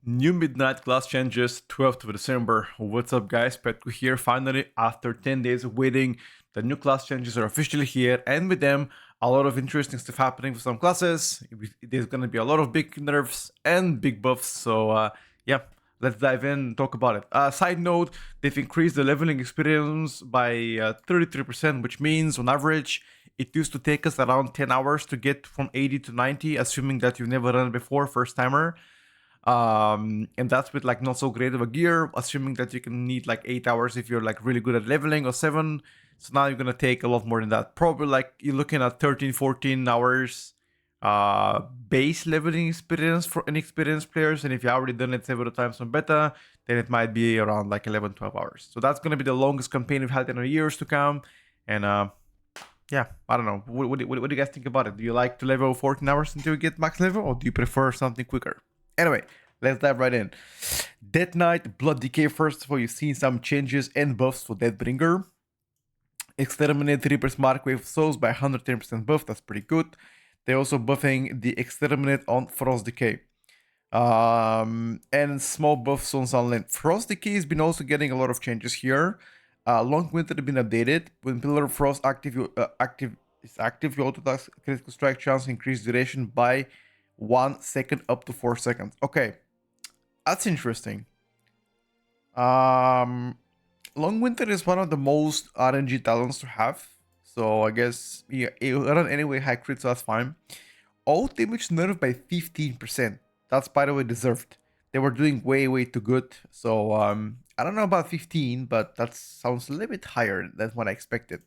New midnight class changes, 12th of December. What's up, guys? Petko here. Finally, after 10 days of waiting, the new class changes are officially here, and with them, a lot of interesting stuff happening for some classes. There's gonna be a lot of big nerfs and big buffs, so yeah, let's dive in and talk about it. Side note, they've increased the leveling experience by 33%, which means on average, it used to take us around 10 hours to get from 80 to 90, assuming that you've never run it before, first timer. And that's with like not so great of a gear, assuming that you can need like 8 hours if you're like really good at leveling, or 7. So now you're gonna take a lot more than that. Probably like you're looking at 13, 14 hours base leveling experience for inexperienced players. And if you already done it several times on beta, then it might be around like 11, 12 hours. So that's gonna be the longest campaign we've had in years to come. And yeah, I don't know. What do you guys think about it? Do you like to level 14 hours until you get max level, or do you prefer something quicker? Anyway, let's dive right in. Death Knight, Blood Decay. First of all, you've seen some changes and buffs for Deathbringer. Exterminate Reaper's Markwave of Souls by 110% buff. That's pretty good. They're also buffing the Exterminate on Frost Decay. And small buffs on Sunland. Frost Decay has been also getting a lot of changes here. Long Winter has been updated. When Pillar of Frost is active, you auto critical strike chance increase duration by 1 second up to 4 seconds. Okay, that's interesting. Long Winter is one of the most RNG talents to have, so I guess you run anyway high crit, so that's fine. All damage nerfed by 15%. That's, by the way, deserved. They were doing way too good, so I don't know about 15, but that sounds a little bit higher than what I expected.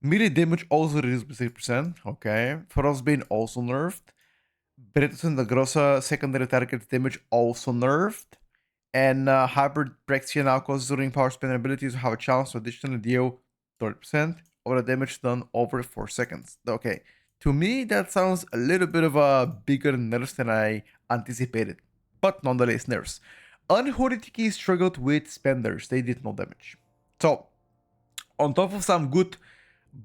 Melee damage also reduced by 6%. Okay, Frostbane also nerfed. Breton the Grossa secondary target damage also nerfed. And Hybrid Brexia now causes during power spend abilities to have a chance to additionally deal 30% of the damage done over 4 seconds. Okay, to me that sounds a little bit of a bigger nerf than I anticipated, but nonetheless nerfs. Unholy TK struggled with spenders, they did no damage. So, on top of some good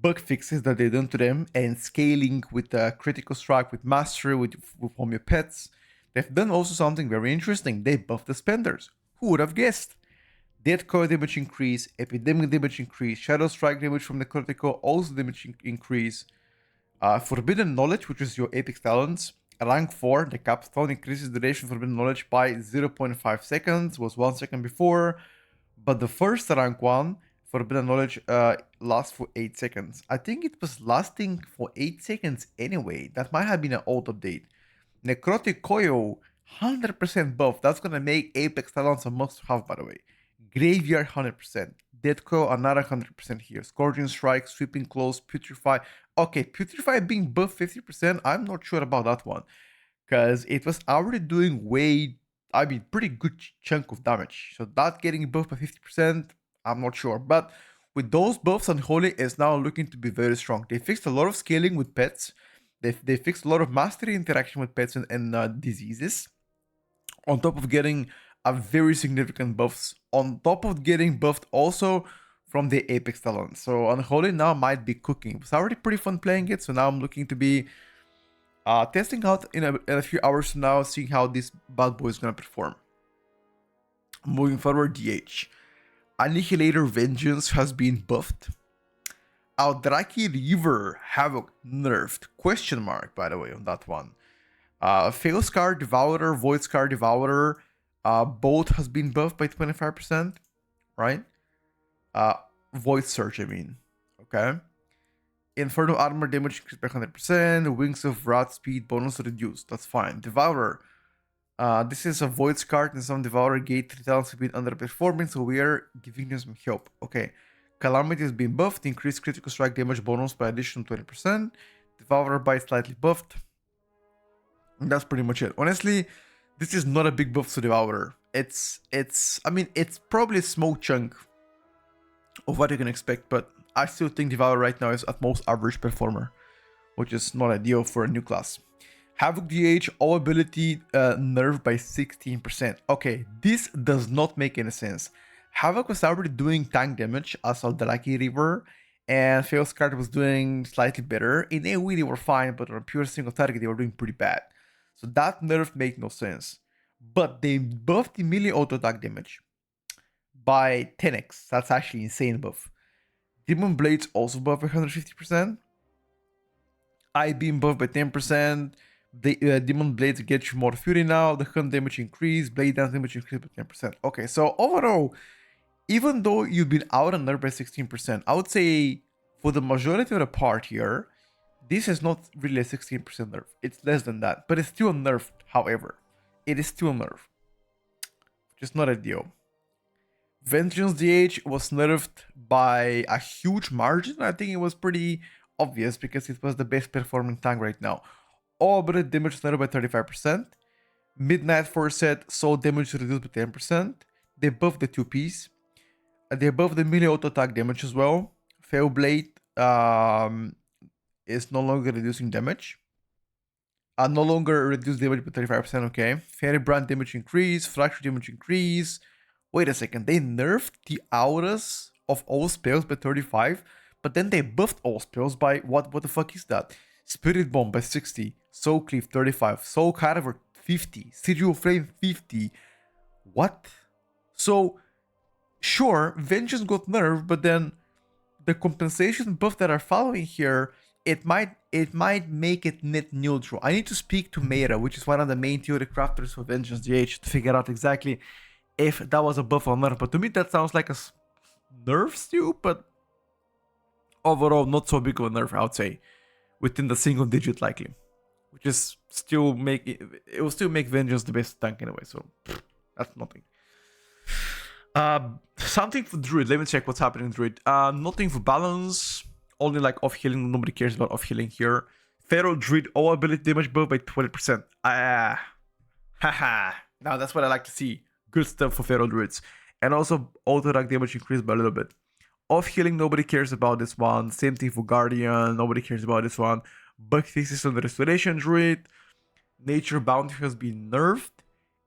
bug fixes that they done to them and scaling with critical strike, with mastery, with from your pets, they've done also something very interesting. They buffed the spenders. Who would have guessed? Dead core damage increase, epidemic damage increase, shadow strike damage from the critical also damage increase. Forbidden knowledge, which is your apex talents, rank 4, the capstone increases duration of forbidden knowledge by 0.5 seconds, was 1 second before, but the first rank 1 Forbidden Knowledge lasts for 8 seconds. I think it was lasting for 8 seconds anyway. That might have been an old update. Necrotic Coil, 100% buff. That's gonna make Apex Talents a must-have, by the way. Graveyard, 100%. Dead Coil, another 100% here. Scourging Strike, Sweeping Close, Putrefy. Okay, Putrefy being buffed 50%, I'm not sure about that one. Because it was already doing pretty good chunk of damage. So that getting buffed by 50%, I'm not sure, but with those buffs, Unholy is now looking to be very strong. They fixed a lot of scaling with pets. They fixed a lot of mastery interaction with pets and diseases. On top of getting a very significant buffs. On top of getting buffed also from the Apex talent. So Unholy now might be cooking. It's already pretty fun playing it, so now I'm looking to be testing out in a few hours from now, seeing how this bad boy is going to perform. Moving forward, DH. Annihilator Vengeance has been buffed. Aldraki Reaver Havoc nerfed. Question mark, by the way, on that one. Fail Scar Devourer, Void Scar Devourer, both has been buffed by 25%, right? Void Search, I mean. Okay. Inferno Armor damage increased by 100%. Wings of Wrath speed bonus reduced. That's fine. Devourer. This is a Void Scar and some Devourer Gate 3000 have been underperforming, so we are giving them some help. Okay. Calamity has been buffed, increased critical strike damage bonus by additional 20%. Devourer by slightly buffed. And that's pretty much it. Honestly, this is not a big buff to Devourer. It's probably a small chunk of what you can expect, but I still think Devourer right now is at most average performer, which is not ideal for a new class. Havoc DH, all ability nerfed by 16%. Okay, this does not make any sense. Havoc was already doing tank damage as Aldraki Reaver, and Fail's card was doing slightly better. In AoE they were fine, but on a pure single target they were doing pretty bad. So that nerf made no sense. But they buffed the melee auto attack damage by 10x. That's actually insane buff. Demon Blades also buff 150%. I beam buff by 10%. The Demon Blades get you more fury now. The hunt damage increase. Blade dance damage increase by 10%. Okay, so overall, even though you've been out on nerf by 16%, I would say for the majority of the part here, this is not really a 16% nerf. It's less than that, but it's still nerfed, however. It is still nerfed. Just not ideal. Vengeance DH was nerfed by a huge margin. I think it was pretty obvious because it was the best performing tank right now. All but damage nerfed by 35%. Midnight Forset saw damage reduced by 10%. They buffed the 2Ps. They buffed the melee auto attack damage as well. Fail Blade is no longer reducing damage. No longer reduce damage by 35%, okay. Fairy Brand damage increase, Fracture damage increase. Wait a second, they nerfed the auras of all spells by 35, but then they buffed all spells by, what the fuck is that? Spirit Bomb by 60, Soul Cleave 35, Soul Carver 50, Sigil Flame 50. What? So, sure, Vengeance got nerfed, but then the compensation buff that are following here, it might make it net neutral. I need to speak to Meta, which is one of the main theory crafters for Vengeance DH, to figure out exactly if that was a buff or nerf. But to me, that sounds like a nerf still, but overall, not so big of a nerf, I would say, within the single digit likely, which is still it will still make Vengeance the best tank anyway. So that's nothing. Something for Druid. Let me check what's happening in Druid. Nothing for balance. Only like off healing. Nobody cares about off healing here. Feral Druid, all ability damage buff by 20%. Haha. Now that's what I like to see. Good stuff for Feral Druids. And also auto attack damage increased by a little bit. Off healing, nobody cares about this one. Same thing for Guardian. Nobody cares about this one. Bug fixes on the Restoration Druid. Nature Bounty has been nerfed.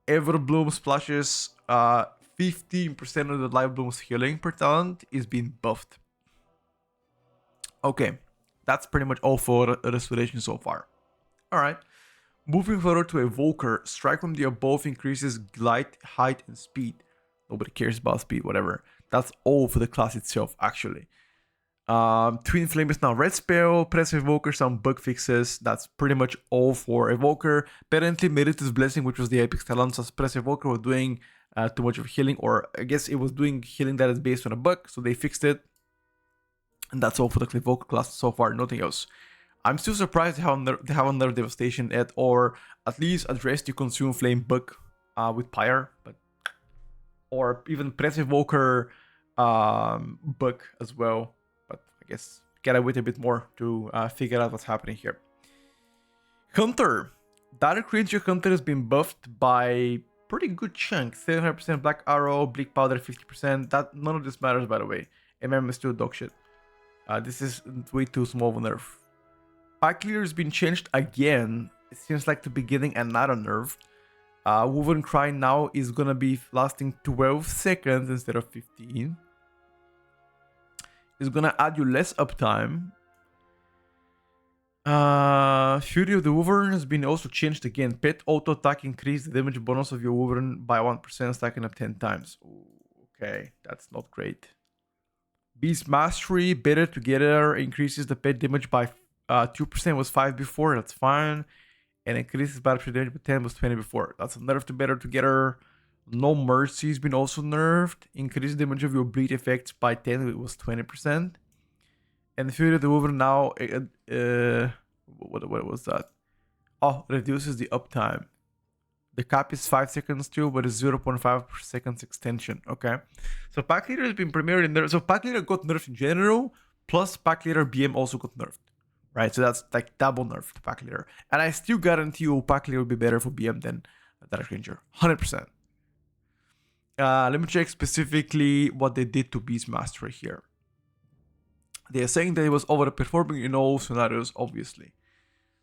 Everbloom splashes 15% of the Life Bloom's healing per talent is being buffed. Okay, that's pretty much all for Restoration so far. Alright, moving forward to Evoker. Strike from the above increases glide, height, and speed. Nobody cares about speed, whatever. That's all for the class itself, actually. Twin Flame is now red spell. Press Evoker, some bug fixes. That's pretty much all for Evoker. Apparently, Meritus Blessing, which was the epic talent, as Press Evoker was doing too much of healing, or I guess it was doing healing that is based on a bug, so they fixed it. And that's all for the Evoker class so far, nothing else. I'm still surprised they haven't nerfed Devastation yet, or at least addressed the Consume Flame bug with Pyre, but or even Press Evoker bug as well. But I guess gotta wait a bit more to figure out what's happening here. Hunter. Dark Ranger Hunter has been buffed by pretty good chunk. 700% Black Arrow, Bleak Powder 50%. That none of this matters, by the way. MM is still dog shit. This is way too small of a nerf. Pack Leader has been changed again. It seems like to be getting another nerf. Woven Cry now is gonna be lasting 12 seconds instead of 15. It's gonna add you less uptime. Fury of the Wyvern has been also changed again. Pet auto attack increase the damage bonus of your Wyvern by 1%, stacking up 10 times. Ooh, okay, that's not great. Beast Mastery, Better Together, increases the pet damage by 2%, was 5 before, that's fine. And increases battlefield damage by 10, was 20 before. That's a nerf to Better Together. No Mercy has been also nerfed. Increases damage of your bleed effects by 10, it was 20%. And Fury of the Wyvern now, what was that? Oh, reduces the uptime. The cap is 5 seconds too, but it's 0.5 seconds extension. Okay. So Pack Leader has been primarily nerfed. So Pack Leader got nerfed in general, plus Pack Leader BM also got nerfed. Right? So that's like double nerf to Pack Leader. And I still guarantee you Pack Leader will be better for BM than Dark Ranger. 100%. Let me check specifically what they did to Beast Mastery here. They are saying that it was overperforming in all scenarios, obviously.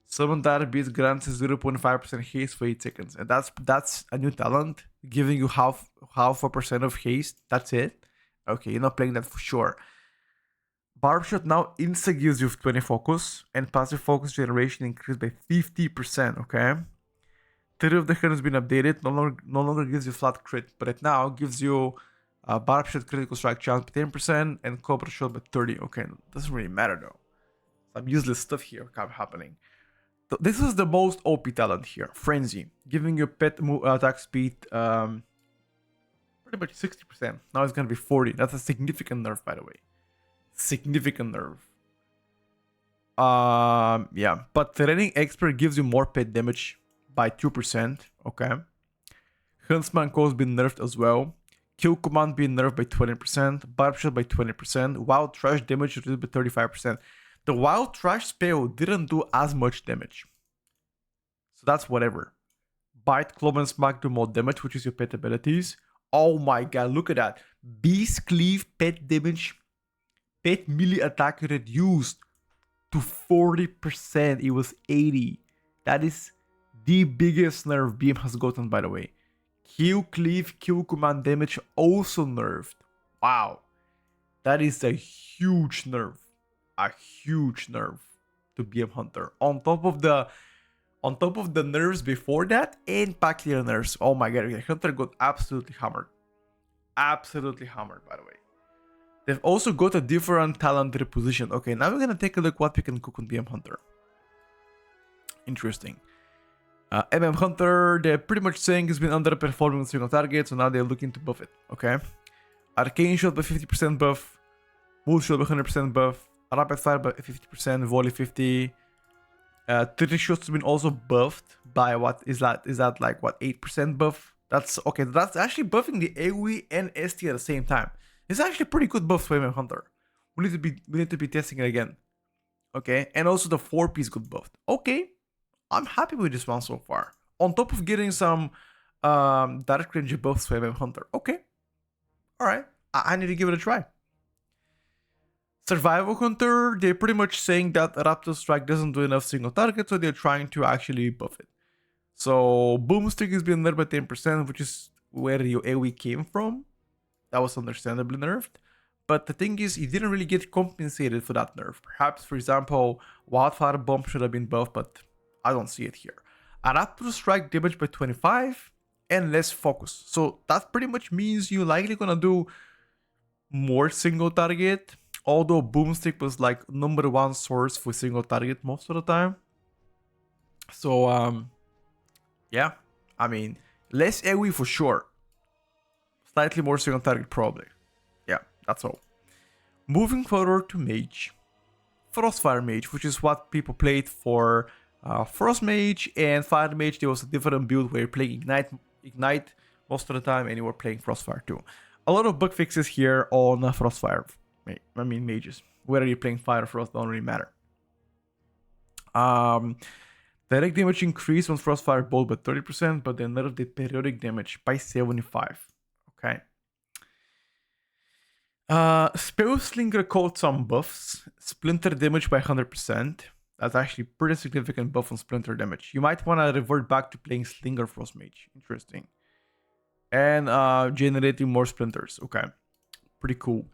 Summon that beast grants 0.5% haste for 8 seconds. And that's a new talent, giving you half a percent of haste. That's it. Okay, you're not playing that for sure. Barb Shot now insta gives you 20 focus, and passive focus generation increased by 50%, okay? Theory of the Hand has been updated. No longer gives you flat crit, but it now gives you Barb Shot critical strike chance by 10% and Cobra Shot by 30. Okay, doesn't really matter though. Some useless stuff here happening. So this is the most OP talent here, Frenzy, giving you pet attack speed pretty much 60%. Now it's gonna be 40. That's a significant nerf, by the way. Significant nerf. Yeah, but Threatening Expert gives you more pet damage by 2%. Okay. Huntsman Call has been nerfed as well. Kill Command being nerfed by 20%. Barb Shot by 20%. Wild Trash damage reduced by 35%. The Wild Trash spell didn't do as much damage. So that's whatever. Bite, Club, and Smack do more damage, which is your pet abilities. Oh my god, look at that. Beast Cleave pet damage. Pet melee attack reduced to 40%. It was 80. That is the biggest nerf BM has gotten, by the way. Kill Cleave, Kill Command damage also nerfed. Wow. That is a huge nerf. A huge nerf to BM Hunter. On top of the nerfs before that and pack clear nerfs. Oh my god, Hunter got absolutely hammered. Absolutely hammered, by the way. They've also got a different talent reposition. Okay, now we're gonna take a look what we can cook on BM Hunter. Interesting. MM Hunter, they're pretty much saying it's been underperforming with single target, so now they're looking to buff it. Okay. Arcane Shot by 50% buff. Bull Shot by 100% buff. Rapid Fire by 50%. Volley 50. 30 shots has been also buffed by what is that? Is that like what 8% buff? That's okay. That's actually buffing the AoE and ST at the same time. It's actually pretty good buff for MM Hunter. We need to be testing it again. Okay, and also the 4-piece got buffed. Okay, I'm happy with this one so far. On top of getting some direct range buffs for MM Hunter. Okay, all right. I need to give it a try. Survival Hunter, they're pretty much saying that Raptor Strike doesn't do enough single target, so they're trying to actually buff it. So Boomstick has been nerfed by 10%, which is where your AoE came from. That was understandably nerfed. But the thing is, you didn't really get compensated for that nerf. Perhaps, for example, Wildfire Bomb should have been buffed, but I don't see it here. A Raptor Strike damage by 25 and less focus. So that pretty much means you're likely gonna do more single target. Although Boomstick was like #1 source for single target most of the time. So yeah, I mean, less AoE for sure. Slightly more single target probably. Yeah, that's all. Moving forward to Mage. Frostfire Mage, which is what people played for Frost Mage and Fire Mage. There was a different build where you play Ignite most of the time and you were playing Frostfire too. A lot of bug fixes here on Frostfire. I mean mages. Whether you're playing Fire or Frost don't really matter. Direct damage increased on Frostfire Bolt by 30%, but they nerfed the periodic damage by 75. Okay. Spellslinger caught some buffs. Splinter damage by 100%. That's actually pretty significant buff on Splinter damage. You might want to revert back to playing Slinger Frost Mage. Interesting. And generating more Splinters. Okay. Pretty cool.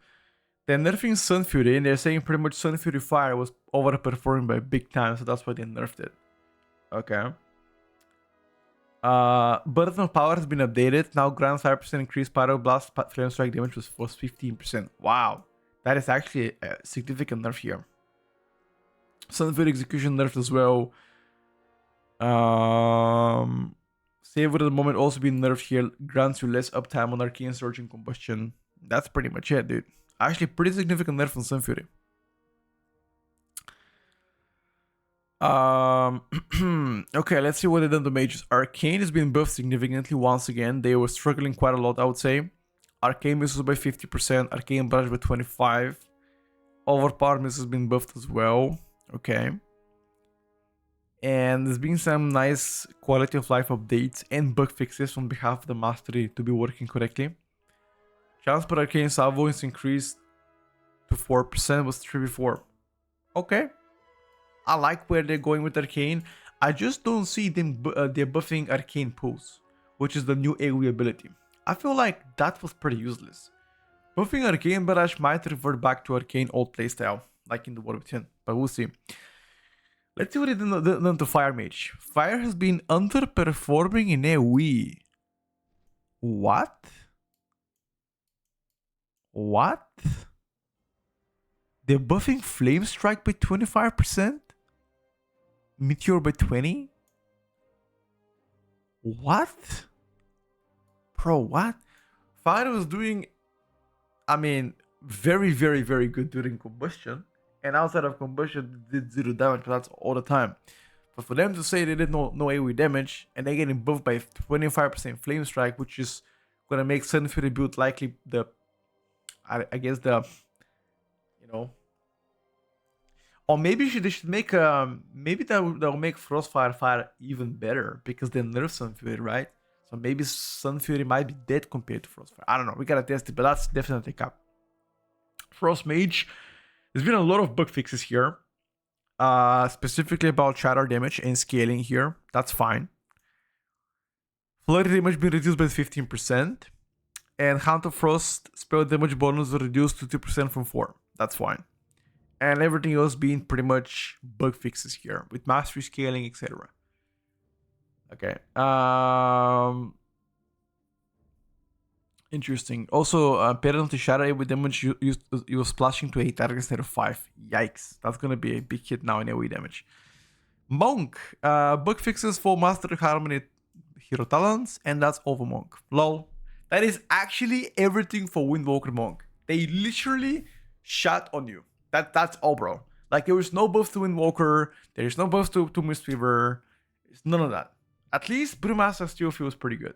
They're nerfing Sun Fury, and they're saying pretty much Sun Fury Fire was overperforming by big time, so that's why they nerfed it. Okay. Burden of Power has been updated. Now grants 5% increased Pyroblast Flame Strike damage was 15%. Wow. That is actually a significant nerf here. Sun Fury Execution nerfed as well. Savor at the moment also being nerfed here. Grants you less uptime on Arcane Surge and Combustion. That's pretty much it, dude. Actually, pretty significant nerf on Sun Fury. Okay, let's see what they done to mages. Arcane has been buffed significantly once again. They were struggling quite a lot, I would say. Arcane missiles by 50%, Arcane barrage by 25%. Overpower missiles has been buffed as well. Okay. And there's been some nice quality of life updates and bug fixes on behalf of the mastery to be working correctly. Chance per Arcane Salvo is increased to 4%, was 3 before. Okay. I like where they're going with Arcane. I just don't see them they're buffing Arcane Pulse, which is the new AoE ability. I feel like that was pretty useless. Buffing Arcane Barrage might revert back to Arcane old playstyle, like in the War of 10, but we'll see. Let's see what it done to Fire Mage. Fire has been underperforming in AoE. What? What? They're buffing Flame Strike by 25%? Meteor by 20? What? Bro, what? Fire was doing, I mean, very, very, very good during Combustion. And outside of Combustion, did 0 damage, but that's all the time. But for them to say they did no AoE damage, and they're getting buffed by 25% Flame Strike, which is gonna make Sun Fury build likely the, I guess the, you know, or maybe they should make maybe that'll make Frostfire Fire even better because they nerf Sun Fury, right? So maybe Sun Fury might be dead compared to Frostfire. I don't know. We gotta test it, but that's definitely cap. Frost Mage. There's been a lot of bug fixes here, specifically about shatter damage and scaling here. That's fine. Flurry damage been reduced by 15%, and Hand of Frost spell damage bonus reduced to 2% from 4. That's fine. And everything else being pretty much bug fixes here with mastery scaling, etc. Okay. Interesting. Also, penalty shatter with damage you was splashing to 8 targets instead of 5. Yikes. That's gonna be a big hit now in AoE damage. Monk. Bug fixes for Master Harmony Hero Talents, and that's over Monk. Lol. That is actually everything for Windwalker Monk. They literally shot on you. That's all, bro. Like, there is no buff to Windwalker. There is no buff to Mistweaver. It's none of that. At least Brewmaster still feels pretty good.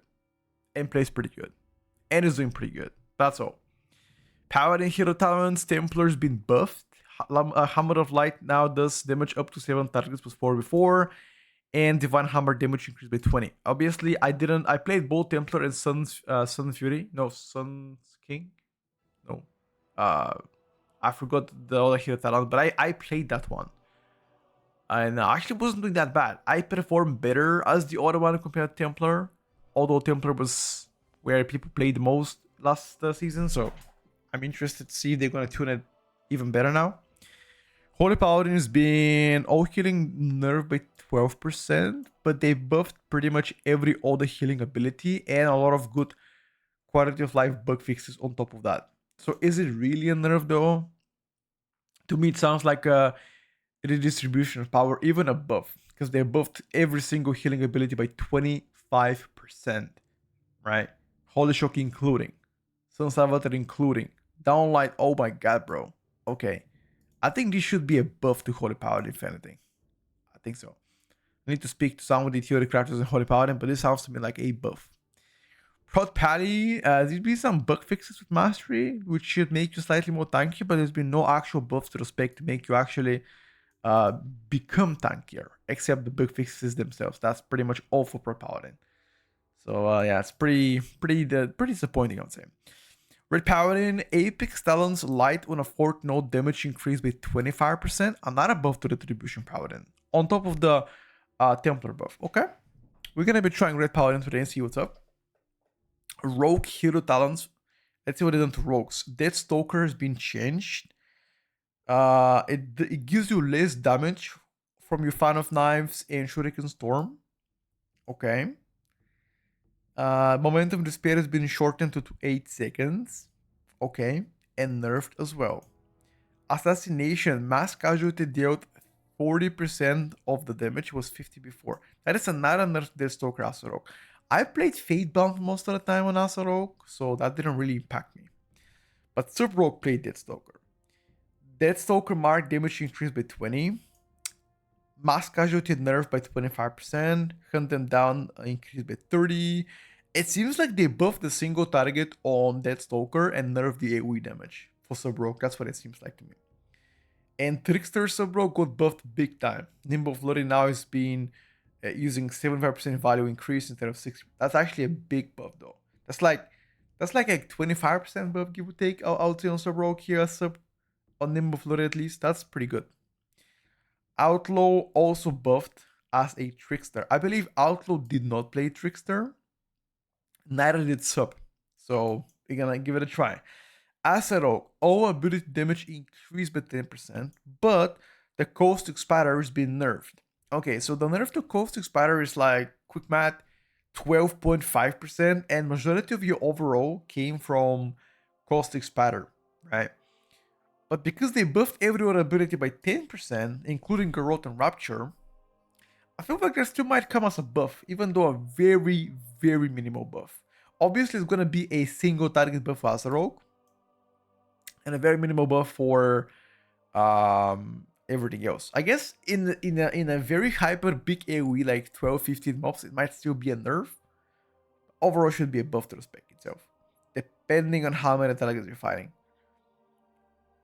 And plays pretty good. And is doing pretty good. That's all. Paladin Hero Talents, Templar's been buffed. Hammer of Light now does damage up to 7 targets plus 4 before. And Divine Hammer damage increased by 20. Obviously, I played both Templar and Sun Fury. No, Sun's King. No. I forgot the other hero talent, but I played that one. And I actually wasn't doing that bad. I performed better as the other one compared to Templar. Although Templar was where people played the most last season. So I'm interested to see if they're going to tune it even better now. Holy Paladin has been all healing nerfed by 12%. But they buffed pretty much every other healing ability. And a lot of good quality of life bug fixes on top of that. So is it really a nerf though? To me, it sounds like a redistribution of power, even a buff, because they buffed every single healing ability by 25%, right? Holy Shock including, Sun's Avatar including, Downlight. Oh my god, bro. Okay, I think this should be a buff to Holy Paladin, if anything. I think so. I need to speak to some of the theory crafters in Holy Paladin, but this sounds to me like a buff. Prod Patty, there's been some bug fixes with Mastery, which should make you slightly more tanky, but there's been no actual buffs to the spec to make you actually become tankier, except the bug fixes themselves. That's pretty much all for Prod Paladin. So yeah, it's pretty disappointing, I'd say. Red Paladin, Apex Talons Light on a 4th node damage increase by 25%, another buff to Retribution Paladin, on top of the Templar buff. Okay, we're gonna be trying Red Paladin today and see what's up. Rogue Hero Talents. Let's see what they done to Rogues. Deathstalker has been changed. It gives you less damage from your Fan of Knives and Shuriken Storm. Okay. Momentum Despair has been shortened to 8 seconds. Okay. And nerfed as well. Assassination. Mass Casualty dealt 40% of the damage. Was 50 before. That is another nerfed Deathstalker Asarok. I played Fatebound most of the time on Asarok, so that didn't really impact me. But Sub-Rogue played Deathstalker. Deathstalker mark damage increased by 20. Mass Casualty nerfed by 25%. Hunt them down increased by 30. It seems like they buffed the single target on Deathstalker and nerfed the AoE damage for Sub-Rogue. That's what it seems like to me. And Trickster Sub-Rogue got buffed big time. Nimble Flurry now is being using 75% value increase instead of 60. That's actually a big buff though. That's like a 25% buff, give or take. I'll say on Sub-Rogue here, on Nimble Flurry at least. That's pretty good. Outlaw also buffed as a Trickster. I believe Outlaw did not play Trickster. Neither did Sub. So we're gonna give it a try. As a rogue, all ability damage increased by 10%, but the Caustic Spider is being nerfed. Okay, so the nerf to Caustic Spider is like, quick math, 12.5%, and majority of your overall came from Caustic Spider, right? But because they buffed every other ability by 10%, including Garrote and Rapture, I feel like there still might come as a buff, even though a very, very minimal buff. Obviously, it's gonna be a single target buff as a rogue, and a very minimal buff for everything else. I guess in a very hyper big AoE like 12-15 mobs, it might still be a nerf. Overall, should be a buff to the spec itself, depending on how many targets you're fighting.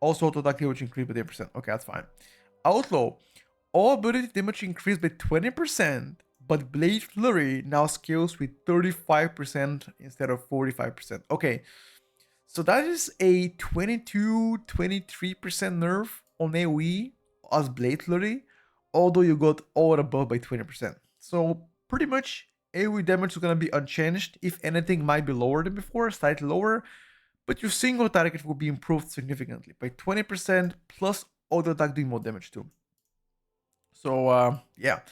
Also, auto attack damage increased by 10%. Okay, that's fine. Outlaw, all ability damage increased by 20%, but Blade Flurry now scales with 35% instead of 45%. Okay, so that is a 22-23% nerf on AoE as Blade Flurry, although you got all above by 20%. So pretty much AoE damage is going to be unchanged. If anything, might be lower than before, slightly lower, but your single target will be improved significantly by 20% plus auto attack doing more damage too. So yeah,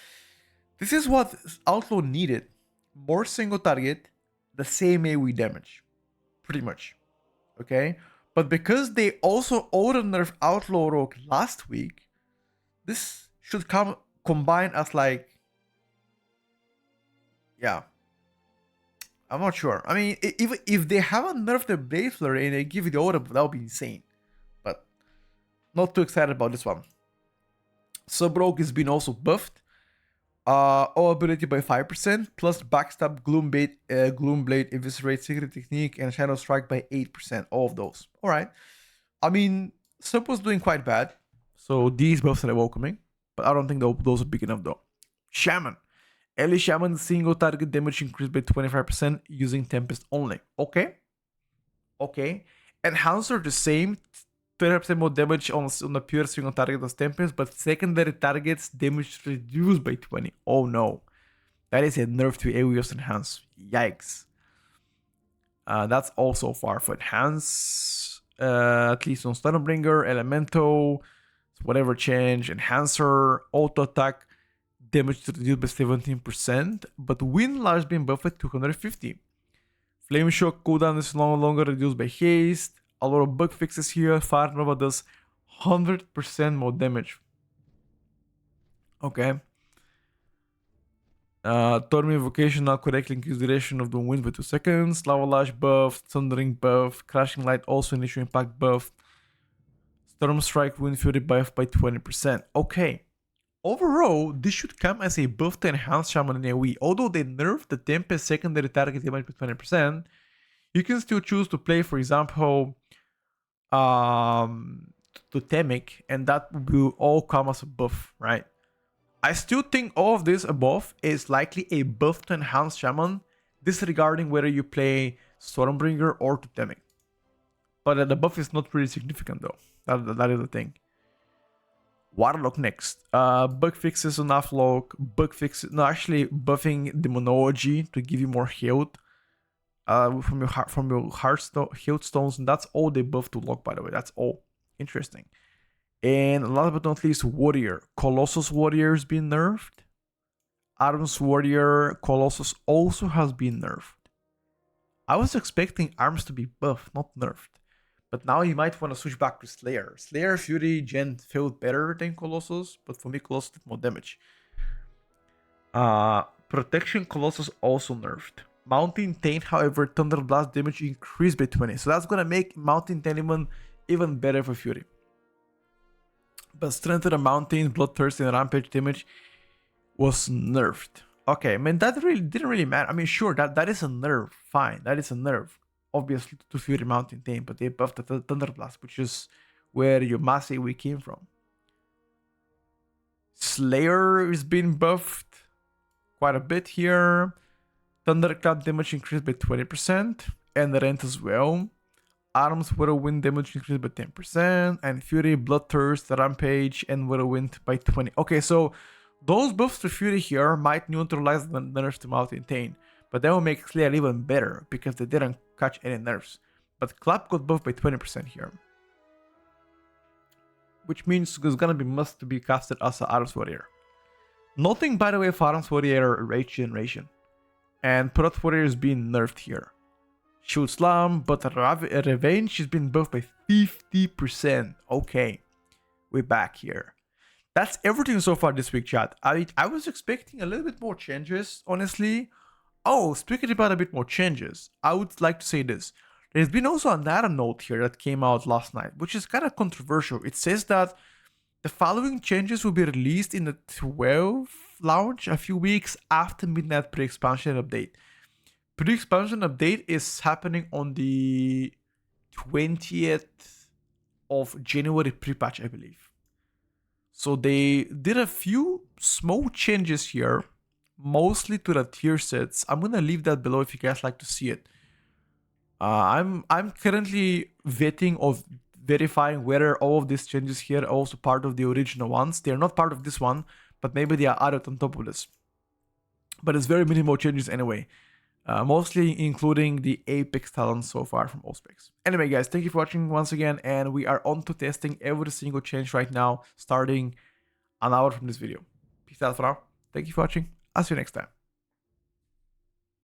this is what Outlaw needed. More single target, the same AoE damage, pretty much. Okay, but because they also auto nerfed Outlaw Rogue last week, this should come combined as like, yeah, I'm not sure. I mean, if they haven't nerfed the Blade Flurry and they give you the auto, that would be insane. But not too excited about this one. Sub Rogue has been also buffed. All ability by 5%, plus Backstab, Gloomblade, Eviscerate, Secret Technique, and Shadow Strike by 8%. All of those. Alright. I mean, Sub was doing quite bad. So these buffs are welcoming. But I don't think those are big enough though. Shaman. Ellie Shaman single target damage increased by 25% using Tempest only. Okay. Okay. Enhancer the same. 20% more damage on the pure single target as Tempest, but secondary targets damage reduced by 20. Oh no. That is a nerf to AoE Enhance. Yikes. That's also far for Enhance. At least on Stormbringer, Elemental, whatever change, Enhancer, Auto Attack, damage reduced by 17%, but Windlash has been buffed to 250. Flame Shock cooldown is no longer reduced by haste. A lot of bug fixes here. Fire Nova does 100% more damage. Okay. Storm Invocation now correctly increase the duration of the wind by 2 seconds. Lava Lash buff, Thundering buff, Crashing Light also initial impact buff. Storm Strike Wind Fury buff by 20%. Okay. Overall, this should come as a buff to enhance Shaman in AoE. Although they nerfed the Tempest secondary target damage by 20%, you can still choose to play, for example, Totemic, and that will all come as a buff, right? I still think all of this above is likely a buff to enhance Shaman, disregarding whether you play Stormbringer or Totemic. But the buff is not really significant though. That is the thing. WarlocK next. Bug fixes on Aflock. Bug fixes. No, actually buffing Demonology to give you more health. From your health stones, and that's all they buff to lock, by the way. That's all. Interesting. And last but not least, Warrior. Colossus Warrior has been nerfed. Arms Warrior Colossus also has been nerfed. I was expecting Arms to be buffed, not nerfed. But now you might want to switch back to Slayer. Slayer Fury Gen felt better than Colossus, but for me Colossus did more damage. Protection Colossus also nerfed. Mountain Taint, however, Thunder Blast damage increased by 20. So that's gonna make Mountain Taint even better for Fury. But Strength of the Mountain, Bloodthirst, and Rampage damage was nerfed. Okay, I mean, that really didn't really matter. I mean, sure, that is a nerf. Fine, that is a nerf. Obviously, to Fury Mountain Taint, but they buffed the Thunder Blast, which is where your mass AoE came from. Slayer is being buffed quite a bit here. Thunderclap damage increased by 20%, and Rent as well. Arms Whirlwind damage increased by 10%, and Fury, Bloodthirst, Rampage, and Whirlwind by 20. Okay, so those buffs to Fury here might neutralize the nerfs to Mountain Taint, but that will make Slayer even better because they didn't catch any nerfs. But Clap got buffed by 20% here. which means it's gonna be must be casted as an Arms Warrior. Nothing, by the way, for Arms Warrior Rage Generation. And Prot Warrior is being nerfed here. Shield Slam, but Revenge has been buffed by 50%. Okay, we're back here. That's everything so far this week, chat. I was expecting a little bit more changes, honestly. Oh, speaking about a bit more changes, I would like to say this. There's been also another note here that came out last night, which is kind of controversial. It says that the following changes will be released in the 12th launch a few weeks after Midnight Pre-Expansion Update. Pre-Expansion Update is happening on the 20th of January pre-patch, I believe. So they did a few small changes here, mostly to the tier sets. I'm gonna leave that below if you guys like to see it. I'm currently vetting or verifying whether all of these changes here are also part of the original ones. They're not part of this one, but maybe they are added on top of this. But it's very minimal changes anyway. Mostly including the Apex talents so far from Auspex. Anyway, guys, thank you for watching once again, and we are on to testing every single change right now, starting an hour from this video. Peace out for now. Thank you for watching. I'll see you next time.